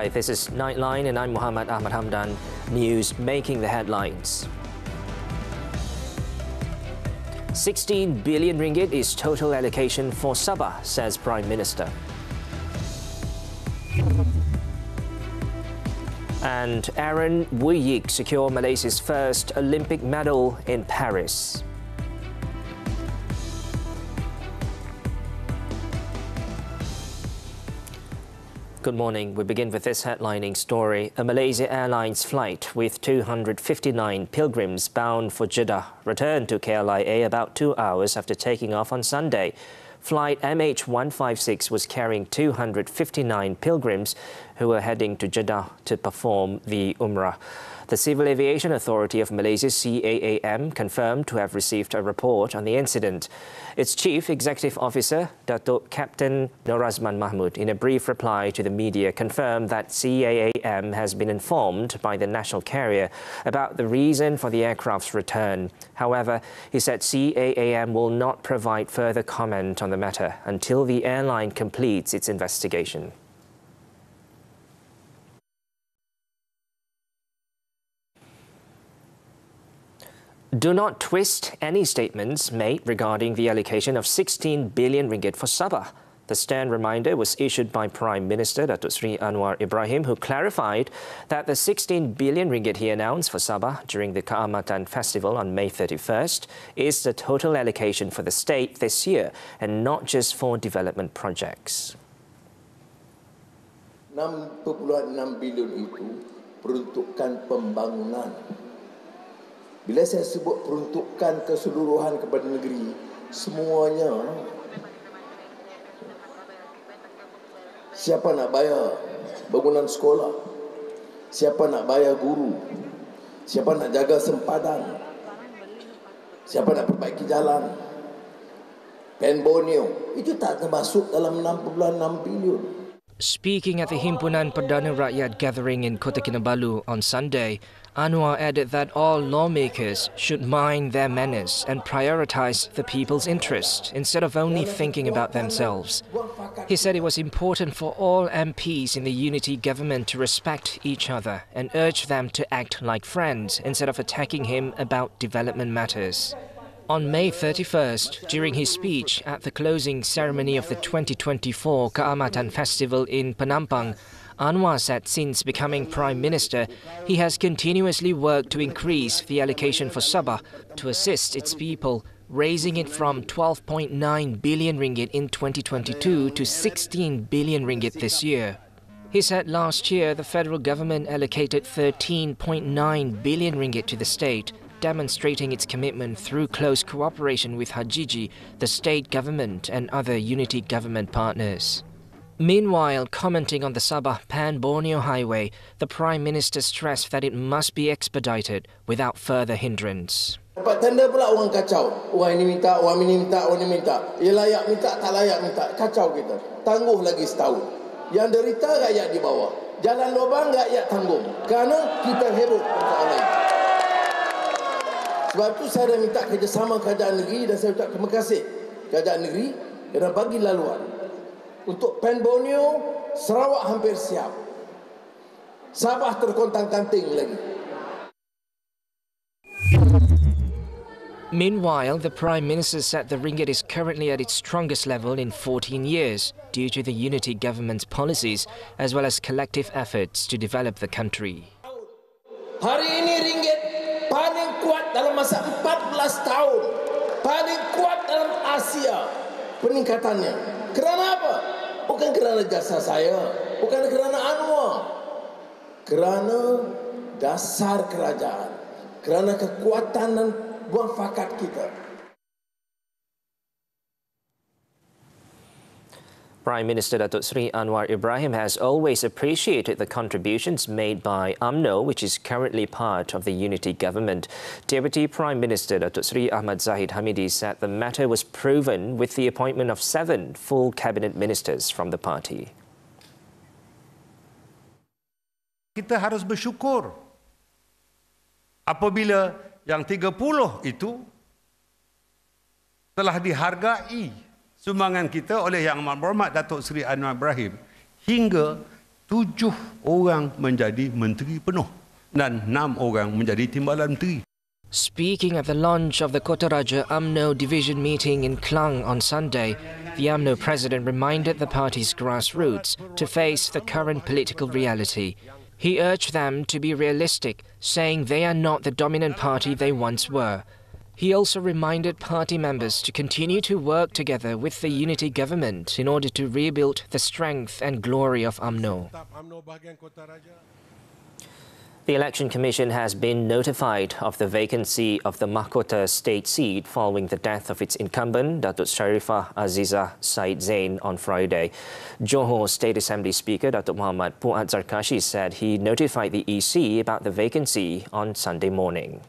Hi, this is Nightline and I'm Muhammed Ahmad Hamdan. News making the headlines. 16 billion ringgit is total allocation for Sabah, says Prime Minister. And Aaron Wuyik secure Malaysia's first Olympic medal in Paris. Good morning. We begin with this headlining story. A Malaysia Airlines flight with 259 pilgrims bound for Jeddah returned to KLIA about 2 hours after taking off on Sunday. Flight MH156 was carrying 259 pilgrims who were heading to Jeddah to perform the Umrah. The Civil Aviation Authority of Malaysia, CAAM, confirmed to have received a report on the incident. Its Chief Executive Officer, Datuk Captain Norazman Mahmud, in a brief reply to the media, confirmed that CAAM has been informed by the national carrier about the reason for the aircraft's return. However, he said CAAM will not provide further comment on the matter until the airline completes its investigation. Do not twist any statements made regarding the allocation of 16 billion ringgit for Sabah. The stern reminder was issued by Prime Minister Datuk Seri Anwar Ibrahim, who clarified that the 16 billion ringgit he announced for Sabah during the Keamatan Festival on May 31st is the total allocation for the state this year and not just for development projects. 6.6 bilion itu peruntukan pembangunan. Bila saya sebut peruntukan keseluruhan kepada negeri, semuanya, siapa nak bayar bangunan sekolah, siapa nak bayar guru, siapa nak jaga sempadan, siapa nak perbaiki jalan, Pen Borneo, itu tak termasuk dalam 6.6 bilion. Speaking at the Himpunan Perdana Rakyat gathering in Kota Kinabalu on Sunday, Anwar added that all lawmakers should mind their manners and prioritise the people's interest instead of only thinking about themselves. He said it was important for all MPs in the unity government to respect each other and urged them to act like friends instead of attacking him about development matters. On May 31st, during his speech at the closing ceremony of the 2024 Keamatan Festival in Penampang, Anwar said since becoming Prime Minister, he has continuously worked to increase the allocation for Sabah to assist its people, raising it from 12.9 billion ringgit in 2022 to 16 billion ringgit this year. He said last year the federal government allocated 13.9 billion ringgit to the state, demonstrating its commitment through close cooperation with Hajiji, the state government and other unity government partners. Meanwhile, commenting on the Sabah-Pan Borneo Highway, the Prime Minister stressed that it must be expedited without further hindrance. Dapat tender pula orang kacau. Orang ini minta, orang ini minta, orang ini minta. Ia layak minta, tak layak minta. Kacau kita. Tangguh lagi setahun. Yang derita rakyat di bawah. Jalan lubang rakyat tanggung. Kerana kita hebut persoalan. Sebab itu saya dah minta kerjasama kerajaan negeri dan saya ucap terima kasih kerajaan negeri kerana bagi laluan. Untuk Pen Borneo, Sarawak hampir siap. Sabah terkontang-kanting lagi. Meanwhile, the Prime Minister said the ringgit is currently at its strongest level in 14 years due to the unity government's policies as well as collective efforts to develop the country. Hari ini ringgit paling kuat dalam masa 14 tahun. Paling kuat dalam Asia peningkatannya. Kerana apa? Bukan kerana jasa saya, bukan kerana Anwar. Kerana dasar kerajaan, kerana kekuatan dan muafakat kita. Prime Minister Datuk Seri Anwar Ibrahim has always appreciated the contributions made by UMNO, which is currently part of the unity government. Deputy Prime Minister Datuk Seri Ahmad Zahid Hamidi said the matter was proven with the appointment of 7 full cabinet ministers from the party. Kita harus bersyukur apabila yang 30 itu telah dihargai sumbangan kita oleh Yang Amat Berhormat Datuk Seri Anwar Ibrahim hingga 7 orang menjadi menteri penuh dan 6 orang menjadi timbalan menteri. Speaking at the launch of the Kota Raja UMNO division meeting in Klang on Sunday, the UMNO president reminded the party's grassroots to face the current political reality. He urged them to be realistic, saying they are not the dominant party they once were. He also reminded party members to continue to work together with the unity government in order to rebuild the strength and glory of UMNO. The Election Commission has been notified of the vacancy of the Mahkota state seat following the death of its incumbent, Datuk Sharifah Azizah Said Zain, on Friday. Johor State Assembly Speaker Datuk Muhammad Puat Zarkashi said he notified the EC about the vacancy on Sunday morning.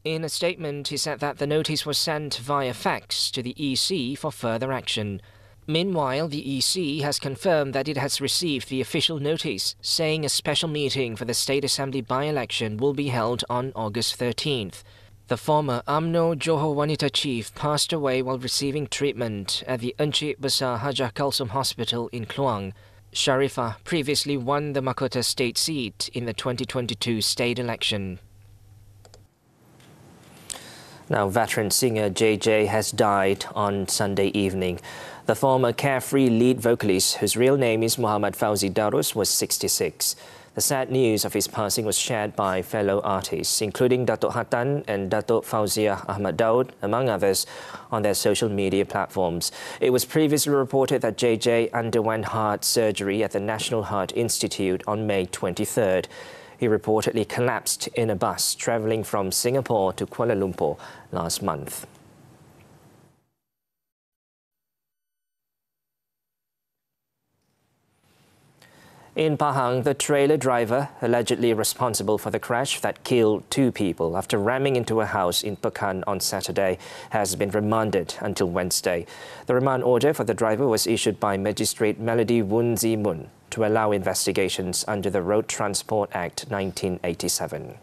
In a statement, he said that the notice was sent via fax to the EC for further action. Meanwhile, the EC has confirmed that it has received the official notice, saying a special meeting for the State Assembly by-election will be held on August 13th. The former UMNO Johor Wanita chief passed away while receiving treatment at the Encik Besar Hajah Kalsum Hospital in Kluang. Sharifah previously won the Mahkota state seat in the 2022 state election. Now, veteran singer JJ has died on Sunday evening. The former Carefree lead vocalist, whose real name is Muhammad Fauzi Darus, was 66. The sad news of his passing was shared by fellow artists, including Datuk Hatan and Datuk Fauzia Ahmad Daud, among others, on their social media platforms. It was previously reported that JJ underwent heart surgery at the National Heart Institute on May 23rd. He reportedly collapsed in a bus travelling from Singapore to Kuala Lumpur last month. In Pahang, the trailer driver, allegedly responsible for the crash that killed 2 people after ramming into a house in Pekan on Saturday, has been remanded until Wednesday. The remand order for the driver was issued by Magistrate Melody Woon Zi Mun to allow investigations under the Road Transport Act 1987.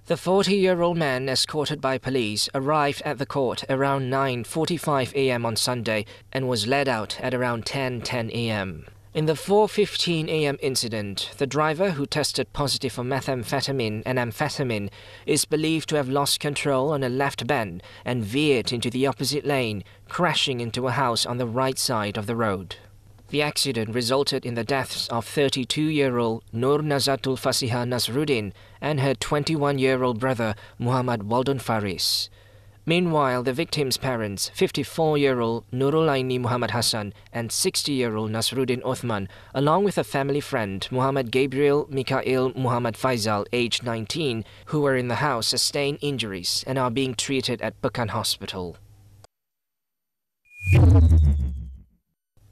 The 40-year-old man, escorted by police, arrived at the court around 9:45 a.m. on Sunday and was led out at around 10:10 a.m. In the 4:15 a.m. incident, the driver, who tested positive for methamphetamine and amphetamine, is believed to have lost control on a left bend and veered into the opposite lane, crashing into a house on the right side of the road. The accident resulted in the deaths of 32-year-old Nur Nazatul Fasiha Nasruddin and her 21-year-old brother Muhammad Waldon Faris. Meanwhile, the victim's parents, 54-year-old Nurul Aini Muhammad Hassan and 60-year-old Nasruddin Othman, along with a family friend, Muhammad Gabriel Mikael Muhammad Faisal, aged 19, who were in the house, sustained injuries and are being treated at Pekan Hospital.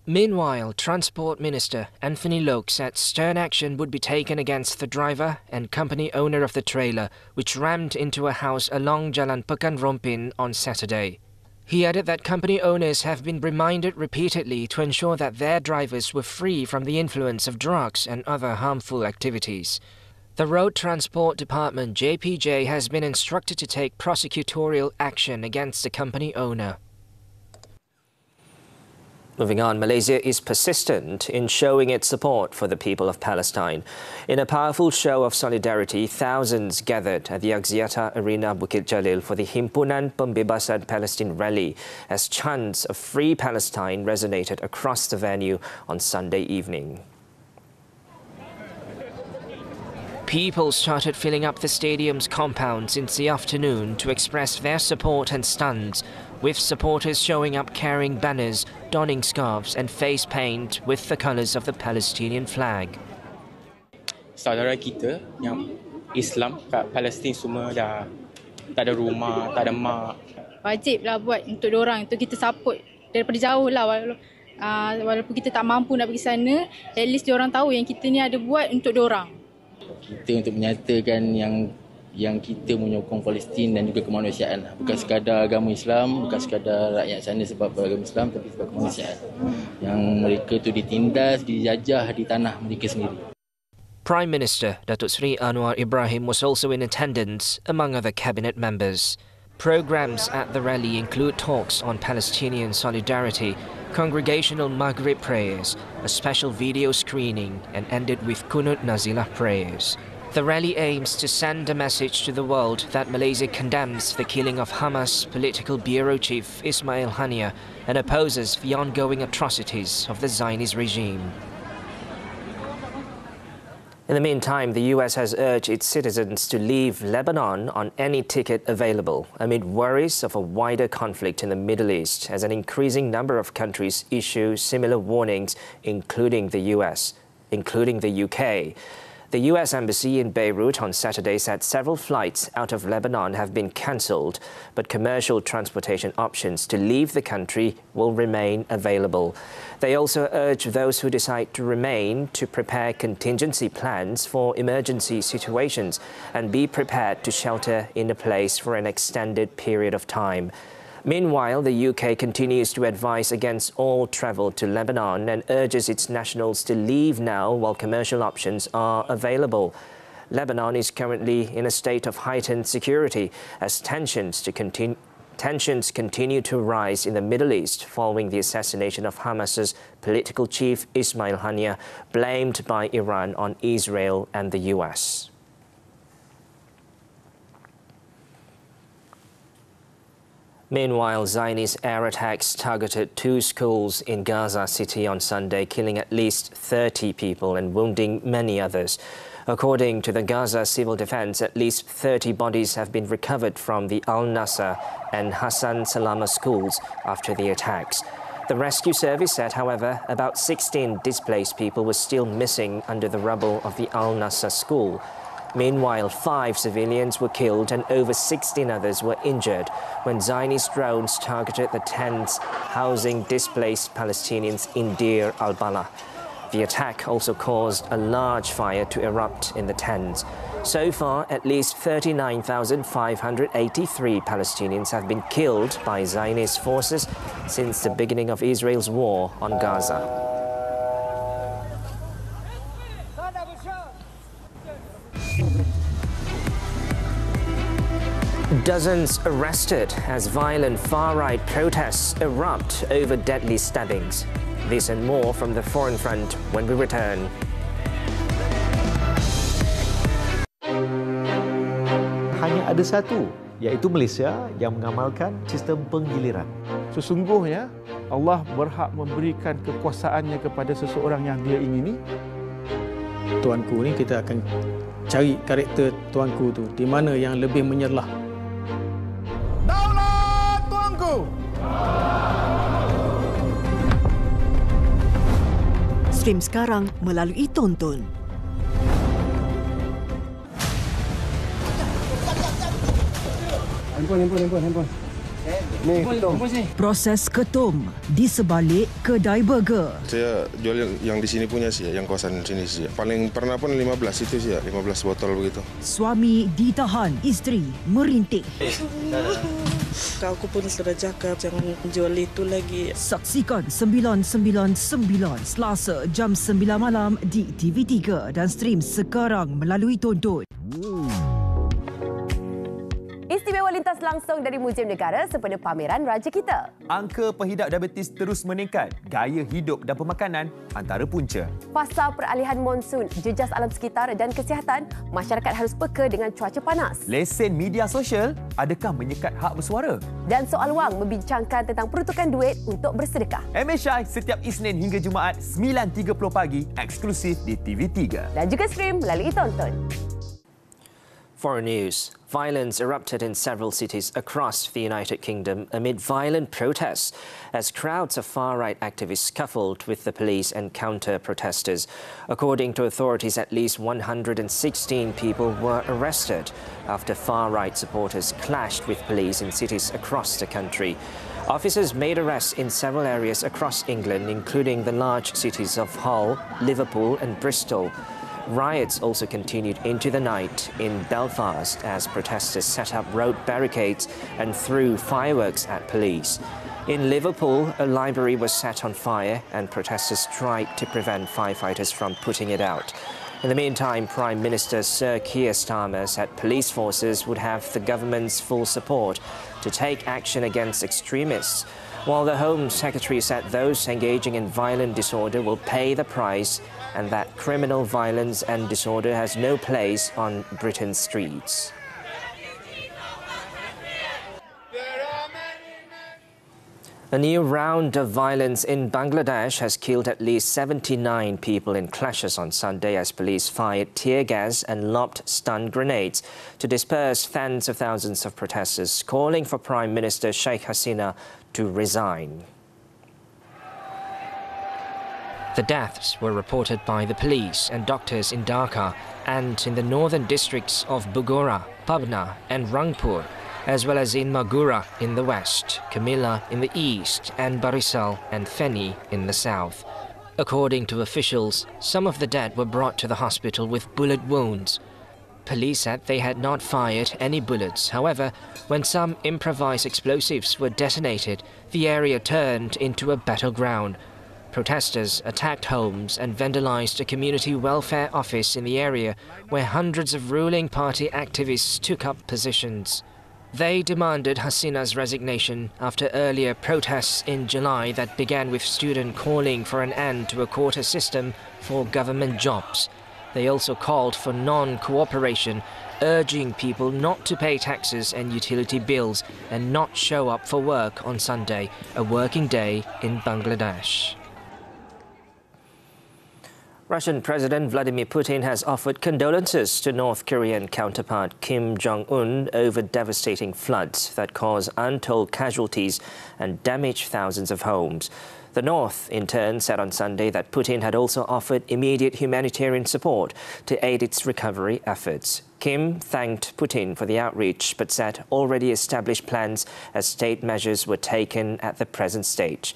Meanwhile, Transport Minister Anthony Loke said stern action would be taken against the driver and company owner of the trailer, which rammed into a house along Jalan Pekan Rompin on Saturday. He added that company owners have been reminded repeatedly to ensure that their drivers were free from the influence of drugs and other harmful activities. The Road Transport Department, JPJ, has been instructed to take prosecutorial action against the company owner. Moving on, Malaysia is persistent in showing its support for the people of Palestine. In a powerful show of solidarity, thousands gathered at the Axiata Arena Bukit Jalil for the Himpunan Pembebasan Palestin rally as chants of Free Palestine resonated across the venue on Sunday evening. People started filling up the stadium's compound since the afternoon to express their support and stance, with supporters showing up carrying banners, donning scarves and face paint with the colours of the Palestinian flag. Saudara kita yang Islam kat Palestin semua dah tak ada rumah, tak ada mak. Wajiblah buat untuk diorang, untuk kita support daripada jauh lah. Walaupun kita tak mampu nak pergi sana, at least diorang tahu yang kita ni ada buat untuk diorang. Kita untuk menyatakan yang kita menyokong Palestin dan juga kemanusiaan. Bukan sekadar agama Islam, bukan sekadar rakyat sana sebab agama Islam, tapi sebab kemanusiaan. Yang mereka tu ditindas, dijajah di tanah mereka sendiri. Prime Minister Datuk Seri Anwar Ibrahim was also in attendance, among other cabinet members. Programs at the rally include talks on Palestinian solidarity congregational Maghrib prayers, a special video screening, and ended with Kunut Nazilah prayers. The rally aims to send a message to the world that Malaysia condemns the killing of Hamas political bureau chief Ismail Haniyeh and opposes the ongoing atrocities of the Zionist regime. In the meantime, the US has urged its citizens to leave Lebanon on any ticket available amid worries of a wider conflict in the Middle East as an increasing number of countries issue similar warnings, including the UK. The US Embassy in Beirut on Saturday said several flights out of Lebanon have been cancelled, but commercial transportation options to leave the country will remain available. They also urge those who decide to remain to prepare contingency plans for emergency situations and be prepared to shelter in a place for an extended period of time. Meanwhile, the UK continues to advise against all travel to Lebanon and urges its nationals to leave now while commercial options are available. Lebanon is currently in a state of heightened security as tensions continue to rise in the Middle East following the assassination of Hamas's political chief Ismail Haniyeh, blamed by Iran on Israel and the US. Meanwhile, Zionist air attacks targeted 2 schools in Gaza City on Sunday, killing at least 30 people and wounding many others. According to the Gaza Civil Defense, at least 30 bodies have been recovered from the Al-Nasser and Hassan Salama schools after the attacks. The rescue service said, however, about 16 displaced people were still missing under the rubble of the Al-Nasser school. Meanwhile, 5 civilians were killed and over 16 others were injured when Zionist drones targeted the tents housing displaced Palestinians in Deir al-Balah. The attack also caused a large fire to erupt in the tents. So far, at least 39,583 Palestinians have been killed by Zionist forces since the beginning of Israel's war on Gaza. Dozens arrested as violent far-right protests erupt over deadly stabbings. This and more from the Foreign Front when we return. Hanya ada satu, iaitu Malaysia yang mengamalkan sistem penggiliran. Sesungguhnya Allah berhak memberikan kekuasaannya kepada seseorang yang dia ingini. Tuanku ni kita akan cari karakter tuanku tu di mana yang lebih menyerlah. Daulat tuanku. Stream sekarang melalui Tonton. Handphone. Ni, Proses ketum di sebalik kedai burger. Saya jual yang di sini punya sih, yang kawasan sini sih. Paling pernah pun 15 itu sih, 15 botol begitu. Suami ditahan, isteri merintih. Aku pun sudah cakap jangan jual itu lagi. Saksikan 999 Selasa jam 9 malam di TV3 dan stream sekarang melalui Tonton. Istimewa lintas langsung dari Muzium Negara sempena pameran Raja Kita. Angka pengidap diabetes terus meningkat. Gaya hidup dan pemakanan antara punca. Fasa peralihan monsun, jejas alam sekitar dan kesihatan, masyarakat harus peka dengan cuaca panas. Lesen media sosial, adakah menyekat hak bersuara? Dan soal wang membincangkan tentang peruntukan duit untuk bersedekah. MSI setiap Isnin hingga Jumaat 9.30 pagi eksklusif di TV3. Dan juga stream melalui Tonton. Foreign news. Violence erupted in several cities across the United Kingdom amid violent protests as crowds of far-right activists scuffled with the police and counter-protesters. According to authorities, at least 116 people were arrested after far-right supporters clashed with police in cities across the country. Officers made arrests in several areas across England, including the large cities of Hull, Liverpool and Bristol. Riots also continued into the night in Belfast as protesters set up road barricades and threw fireworks at police. In Liverpool, a library was set on fire and protesters tried to prevent firefighters from putting it out. In the meantime, Prime Minister Sir Keir Starmer said police forces would have the government's full support to take action against extremists. while the Home Secretary said those engaging in violent disorder will pay the price and that criminal violence and disorder has no place on Britain's streets. A new round of violence in Bangladesh has killed at least 79 people in clashes on Sunday as police fired tear gas and lobbed stun grenades to disperse tens of thousands of protesters calling for Prime Minister Sheikh Hasina to resign. The deaths were reported by the police and doctors in Dhaka and in the northern districts of Bogora, Pabna and Rangpur, as well as in Magura in the west, Kamila in the east, and Barisal and Feni in the south. According to officials, some of the dead were brought to the hospital with bullet wounds. Police said they had not fired any bullets. However, when some improvised explosives were detonated, the area turned into a battleground. Protesters attacked homes and vandalized a community welfare office in the area where hundreds of ruling party activists took up positions. They demanded Hasina's resignation after earlier protests in July that began with students calling for an end to a quota system for government jobs. They also called for non-cooperation, urging people not to pay taxes and utility bills and not show up for work on Sunday, a working day in Bangladesh. Russian President Vladimir Putin has offered condolences to North Korean counterpart Kim Jong-un over devastating floods that caused untold casualties and damaged thousands of homes. The North, in turn, said on Sunday that Putin had also offered immediate humanitarian support to aid its recovery efforts. Kim thanked Putin for the outreach but said already established plans as state measures were taken at the present stage.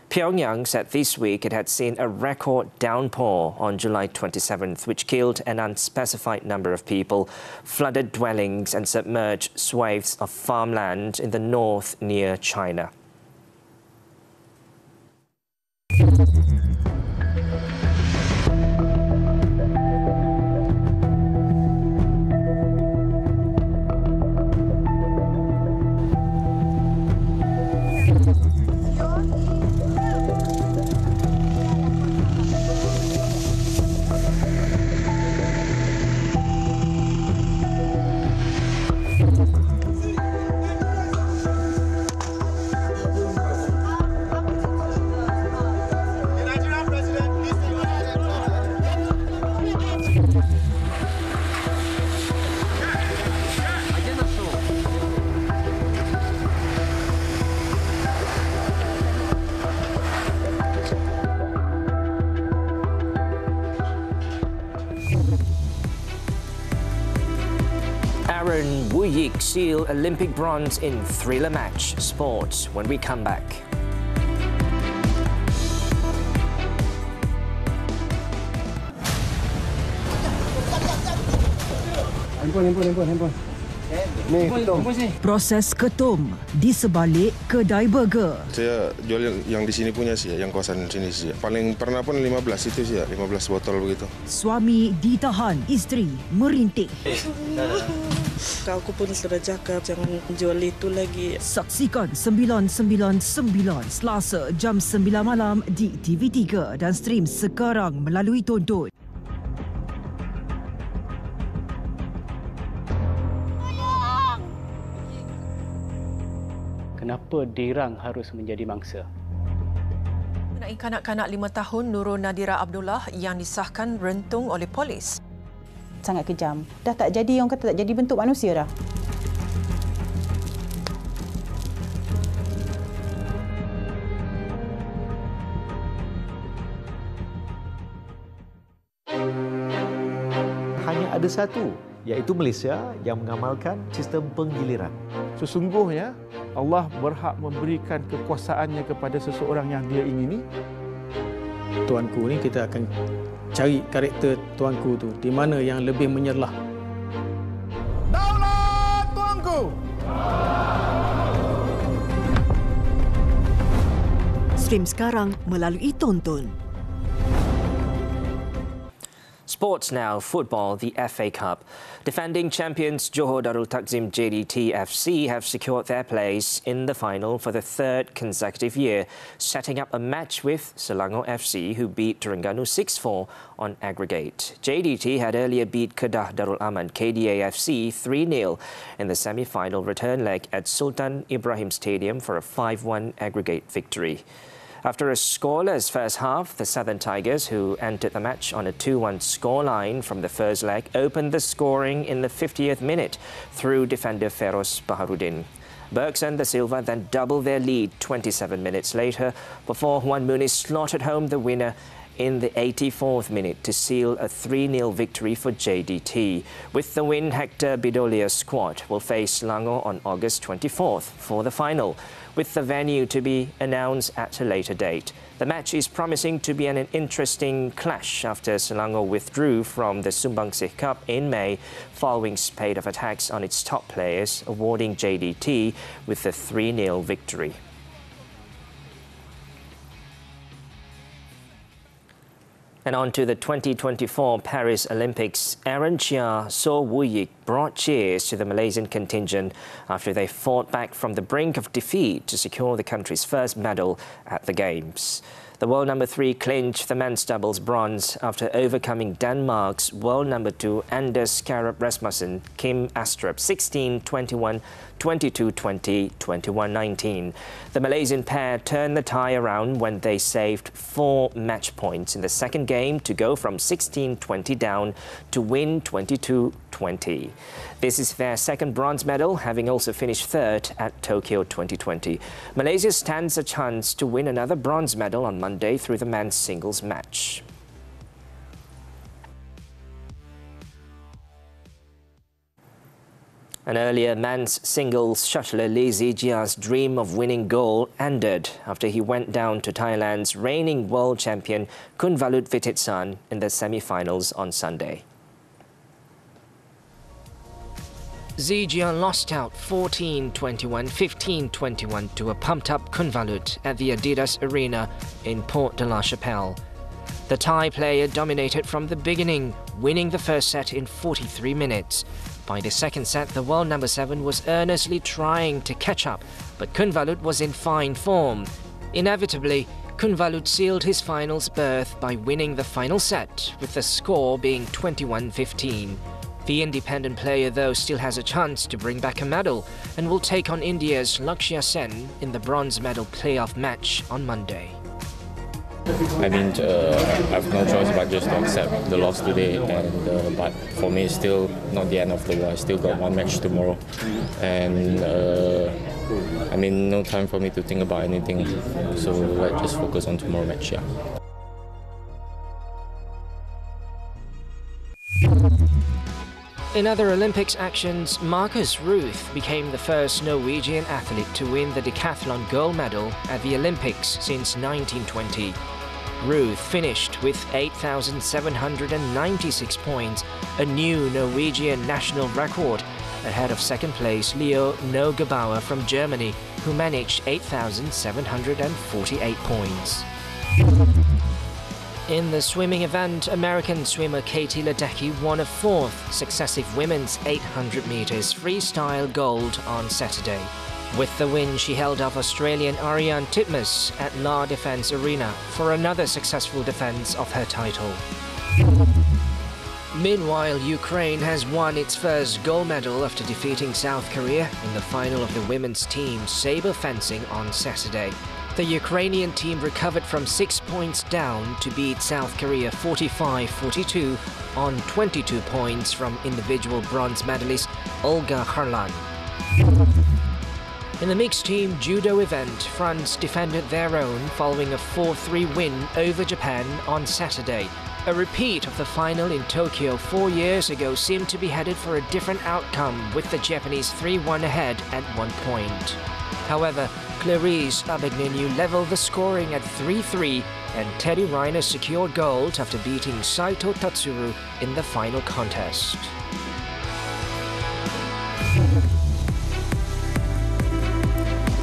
Pyongyang said this week it had seen a record downpour on July 27th, which killed an unspecified number of people, flooded dwellings and submerged swathes of farmland in the north near China. Wuyik seal Olympic bronze in thriller match. Sports when we come back. Handphone. Proses ketum di sebalik kedai burger. Saya jual yang di sini punya sih, yang kawasan sini sih. Paling pernah pun 15 itu sih, 15 botol begitu. Suami ditahan, isteri merintih. Aku pun sudah cakap jangan jual itu lagi. Saksikan 999 Selasa jam 9 malam di TV3 dan stream sekarang melalui Tonton. Kenapa dirang harus menjadi mangsa? Mengenai kanak-kanak 5 tahun Nurul Nadira Abdullah yang disahkan rentung oleh polis. Sangat kejam. Dah tak jadi, orang kata tak jadi bentuk manusia dah. Hanya ada satu, iaitu Malaysia yang mengamalkan sistem penggiliran. Sesungguhnya Allah berhak memberikan kekuasaannya kepada seseorang yang dia ingini. Tuanku ni kita akan cari karakter tuanku tu di mana yang lebih menyerlah. Daulat tuanku. Stream sekarang melalui Tonton. Sports now, football, the FA Cup. Defending champions Johor Darul Takzim JDT FC have secured their place in the final for the third consecutive year, setting up a match with Selangor FC, who beat Terengganu 6-4 on aggregate. JDT had earlier beat Kedah Darul Aman KDA FC 3-0 in the semi-final return leg at Sultan Ibrahim Stadium for a 5-1 aggregate victory. After a scoreless first half, the Southern Tigers, who entered the match on a 2-1 scoreline from the first leg, opened the scoring in the 50th minute through defender Feroz Baharudin. Bergson da Silva then doubled their lead 27 minutes later before Juan Muniz slotted home the winner in the 84th minute to seal a 3-0 victory for JDT. With the win, Hector Bidolia's squad will face Selangor on August 24th for the final, with the venue to be announced at a later date. The match is promising to be an interesting clash after Selangor withdrew from the Sumbangsih Cup in May following spate of attacks on its top players, awarding JDT with a 3-0 victory. And on to the 2024 Paris Olympics. Aaron Chia, So Woo-yik brought cheers to the Malaysian contingent after they fought back from the brink of defeat to secure the country's first medal at the Games. The world number 3 clinched the men's doubles bronze after overcoming Denmark's world number 2 Anders Karup Rasmussen, Kim Astrup 16-21, 22-20, 21-19. The Malaysian pair turned the tie around when they saved 4 match points in the second game to go from 16-20 down to win 22-20. This is their second bronze medal, having also finished third at Tokyo 2020. Malaysia stands a chance to win another bronze medal on Monday through the men's singles match. An earlier men's singles shuttler Lee Zijia's dream of winning gold ended after he went down to Thailand's reigning world champion Kunvalut Vititsan in the semi-finals on Sunday. Zijia lost out 14-21, 15-21 to a pumped-up Kunvalut at the Adidas Arena in Port de la Chapelle. The Thai player dominated from the beginning, winning the first set in 43 minutes. By the second set, the world number 7 was earnestly trying to catch up, but Kunvalut was in fine form. Inevitably, Kunvalut sealed his finals berth by winning the final set, with the score being 21-15. The independent player, though, still has a chance to bring back a medal and will take on India's Lakshya Sen in the bronze medal playoff match on Monday. I mean, I've no choice but just to accept the loss today, and but for me, it's still not the end of the war. I still got one match tomorrow, and I mean, no time for me to think about anything. So let's just focus on tomorrow match. Yeah. In other Olympics actions, Marcus Ruth became the first Norwegian athlete to win the decathlon gold medal at the Olympics since 1920. Ruth finished with 8,796 points, a new Norwegian national record, ahead of second place Leo Nogebauer from Germany, who managed 8,748 points. In the swimming event, American swimmer Katie Ledecky won a 4th successive women's 800 meters freestyle gold on Saturday. With the win, she held off Australian Ariane Titmus at La Defense Arena for another successful defense of her title. Meanwhile, Ukraine has won its first gold medal after defeating South Korea in the final of the women's team saber fencing on Saturday. The Ukrainian team recovered from 6 points down to beat South Korea 45-42 on 22 points from individual bronze medalist Olga Harlan. In the mixed team judo event, France defended their own following a 4-3 win over Japan on Saturday. A repeat of the final in Tokyo 4 years ago seemed to be headed for a different outcome, with the Japanese 3-1 ahead at one point. However, Clarice Abegnenu leveled the scoring at 3-3, and Teddy Reiner secured gold after beating Saito Tatsuru in the final contest.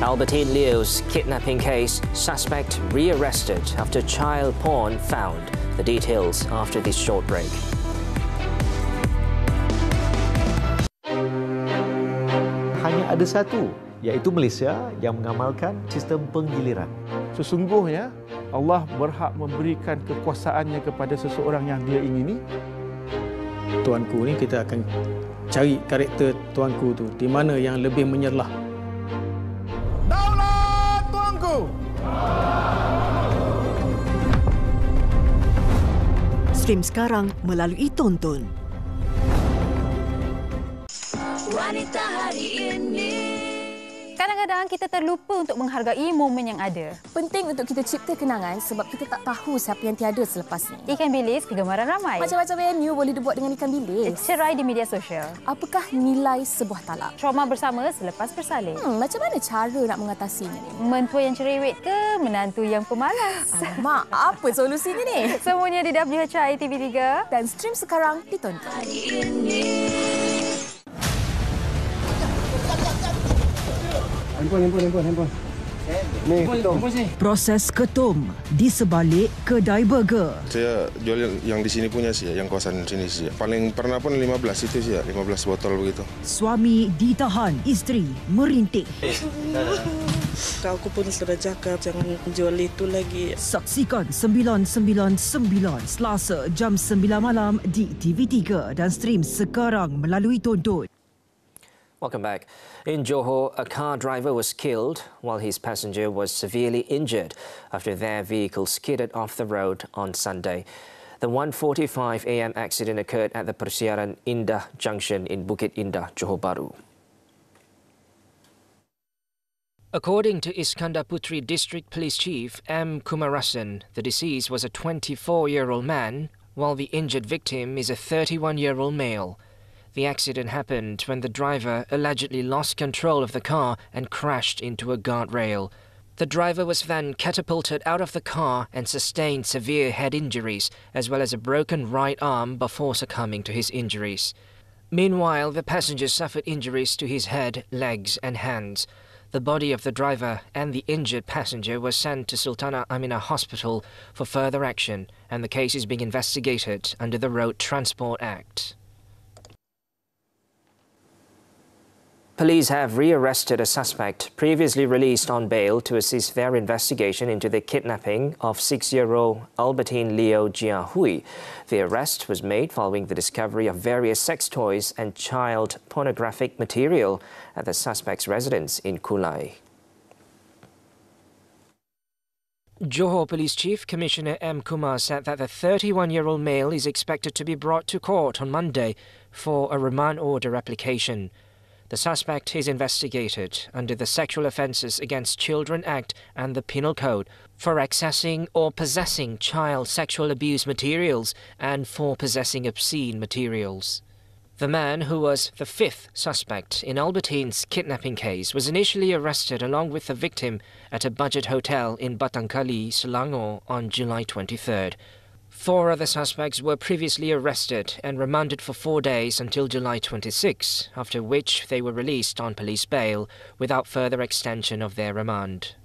Albertine Liu's kidnapping case, suspect rearrested after child porn found. The details after this short break. ada satu, iaitu Malaysia yang mengamalkan sistem penggiliran. Sesungguhnya Allah berhak memberikan kekuasaannya kepada seseorang yang dia ingini. Tuanku ni kita akan cari karakter tuanku tu di mana yang lebih menyerlah. Daulat tuanku. Stream sekarang melalui Tonton. Wanita hari ini. Kadang-kadang kita terlupa untuk menghargai momen yang ada. Penting untuk kita cipta kenangan sebab kita tak tahu siapa yang tiada selepas ni. Ikan bilis kegemaran ramai. Macam-macam venue boleh dibuat dengan ikan bilis. Cerai di media sosial. Apakah nilai sebuah talak? Trauma bersama selepas bersalin. Macam mana cara nak mengatasinya ni? Mentua yang cerewet ke menantu yang pemalas? Alamak, apa solusinya ni? Semuanya di WHI TV3 dan stream sekarang ditonton. Handphone. Ni, Proses ketum di sebalik kedai burger. saya jual yang di sini punya sih, yang kawasan sini sih. Paling pernah pun 15 itu sih, 15 botol begitu. Suami ditahan, isteri merintih. Aku pun sudah cakap jangan jual itu lagi. Saksikan 999 Selasa jam 9 malam di TV3 dan stream sekarang melalui Tonton. Welcome back. In Johor, a car driver was killed while his passenger was severely injured after their vehicle skidded off the road on Sunday. The 1:45 a.m. accident occurred at the Persiaran Indah Junction in Bukit Indah, Johor Bahru. According to Iskandar Putri District Police Chief M. Kumarasan, the deceased was a 24-year-old man, while the injured victim is a 31-year-old male. The accident happened when the driver allegedly lost control of the car and crashed into a guardrail. The driver was then catapulted out of the car and sustained severe head injuries, as well as a broken right arm before succumbing to his injuries. Meanwhile, the passenger suffered injuries to his head, legs and hands. The body of the driver and the injured passenger was sent to Sultanah Aminah Hospital for further action, and the case is being investigated under the Road Transport Act. Police have rearrested a suspect previously released on bail to assist their investigation into the kidnapping of 6-year-old Albertine Leo Jia Hui. The arrest was made following the discovery of various sex toys and child pornographic material at the suspect's residence in Kulai. Johor Police Chief Commissioner M. Kumar said that the 31-year-old male is expected to be brought to court on Monday for a remand order application. The suspect is investigated under the Sexual Offences Against Children Act and the Penal Code for accessing or possessing child sexual abuse materials and for possessing obscene materials. The man, who was the fifth suspect in Albertine's kidnapping case, was initially arrested along with the victim at a budget hotel in Batangkali, Selangor on July 23rd. 4 other suspects were previously arrested and remanded for 4 days until July 26, after which they were released on police bail without further extension of their remand.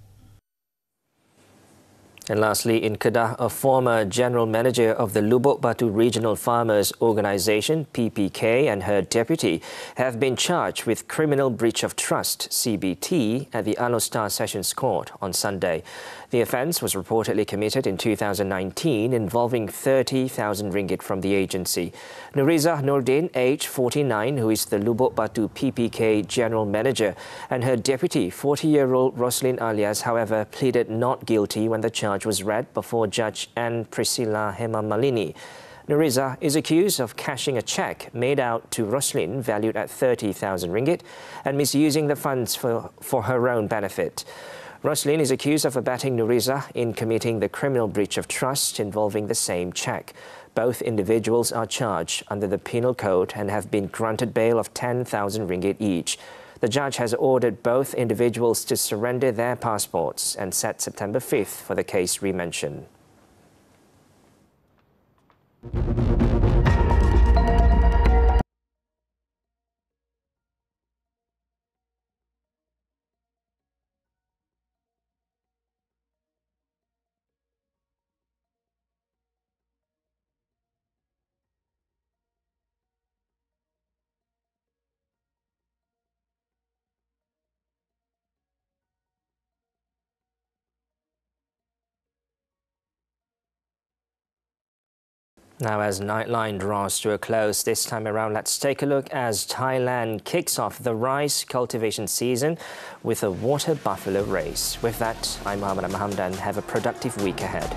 And lastly, in Kedah, a former general manager of the Lubuk Batu Regional Farmers Organisation, PPK, and her deputy have been charged with criminal breach of trust, CBT, at the Alostar Sessions Court on Sunday. The offence was reportedly committed in 2019, involving 30,000 ringgit from the agency. Nuriza Nordin, age 49, who is the Lubuk Batu PPK general manager, and her deputy, 40-year-old Roslyn Alias, however, pleaded not guilty when the charge was read before Judge Ann Priscilla Hemamalini. Nuriza is accused of cashing a cheque made out to Roslyn valued at 30,000 ringgit and misusing the funds for her own benefit. Roslyn is accused of abetting Nuriza in committing the criminal breach of trust involving the same cheque. Both individuals are charged under the Penal Code and have been granted bail of 10,000 ringgit each. The judge has ordered both individuals to surrender their passports and set September 5th for the case re-mentioned. Now, as Nightline draws to a close this time around, let's take a look as Thailand kicks off the rice cultivation season with a water buffalo race. With that, I'm Ahmad and Hamdan. Have a productive week ahead.